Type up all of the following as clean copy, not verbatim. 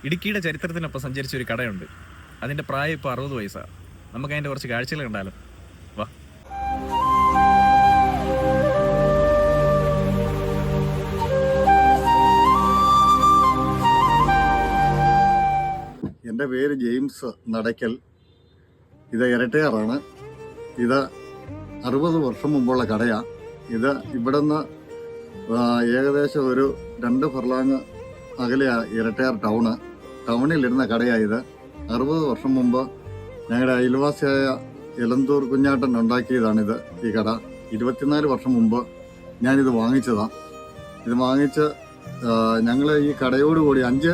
ഇടുക്കിയുടെ ചരിത്രത്തിനൊപ്പം സഞ്ചരിച്ച ഒരു കടയുണ്ട്. അതിൻ്റെ പ്രായം ഇപ്പോൾ 60 വയസ്സാണ്. നമുക്ക് അതിൻ്റെ കുറച്ച് കാഴ്ചകൾ കണ്ടാലോ? വാ. എൻ്റെ പേര് ജെയിംസ് നടക്കൽ. ഇത് ഇരട്ടയാറാണ്. ഇത് 60 വർഷം മുമ്പുള്ള കടയാണ്. ഇത് ഇവിടുന്ന് ഏകദേശം ഒരു 2 ഫർലാങ് അകലെയാണ് ഇരട്ടയാർ ടൗണിലിരുന്ന കടയായത്. 60 വർഷം മുമ്പ് ഞങ്ങളുടെ അയൽവാസിയായ എലന്തൂർ കുഞ്ഞാട്ടൻ ഉണ്ടാക്കിയതാണിത്. ഈ കട 24 വർഷം മുമ്പ് ഞാനിത് വാങ്ങിച്ചതാണ്. ഇത് വാങ്ങിച്ച് ഞങ്ങൾ ഈ കടയോടുകൂടി 5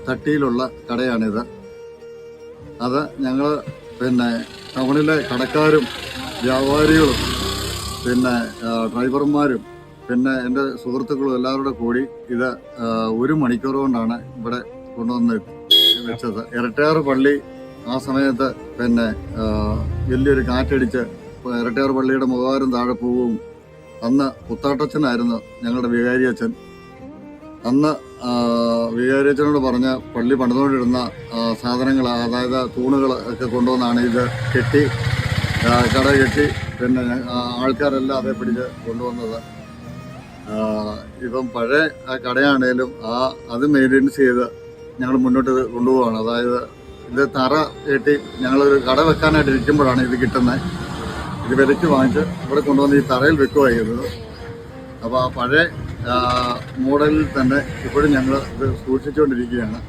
തട്ടിയിലുള്ള കടയാണിത്. അത് ഞങ്ങൾ ടൗണിലെ കടക്കാരും വ്യാപാരികളും ഡ്രൈവർമാരും എൻ്റെ സുഹൃത്തുക്കളും എല്ലാവരുടെ കൂടി ഇത് 1 മണിക്കൂർ കൊണ്ടാണ് ഇവിടെ കൊണ്ടുവന്ന് വെച്ചത്. ഇരട്ടയാർ പള്ളി ആ സമയത്ത് വലിയൊരു കാറ്റടിച്ച് ഇരട്ടയാർ പള്ളിയുടെ മുഖവാരം താഴെ പോവും. അന്ന് പുത്താട്ടച്ചനായിരുന്നു ഞങ്ങളുടെ വികാരി അച്ഛൻ. അന്ന് വികാരി അച്ഛനോട് പറഞ്ഞ് പള്ളി പണിതുകൊണ്ടിരുന്ന സാധനങ്ങൾ, അതായത് തൂണുകൾ ഒക്കെ കൊണ്ടുവന്നാണ് ഇത് കെട്ടി കട കെട്ടി ആൾക്കാരെല്ലാം അതേ പിടിച്ച് കൊണ്ടുവന്നത്. ഇപ്പം പഴയ ആ കടയാണേലും അത് മെയിൻ്റെനൻസ് ചെയ്ത് ഞങ്ങൾ മുന്നോട്ട് കൊണ്ടുപോവാണ്. അതായത് ഇത് തറ കെട്ടി ഞങ്ങളൊരു കട വെക്കാനായിട്ട് ഇരിക്കുമ്പോഴാണ് ഇത് കിട്ടുന്നത്. ഇത് വിലയ്ക്ക് വാങ്ങിച്ച് ഇവിടെ കൊണ്ടുവന്ന് ഈ തറയിൽ വെക്കുകയായിരുന്നത്. അപ്പോൾ ആ പഴയ മോഡലിൽ തന്നെ ഇപ്പോഴും ഞങ്ങൾ ഇത് സൂക്ഷിച്ചുകൊണ്ടിരിക്കുകയാണ്.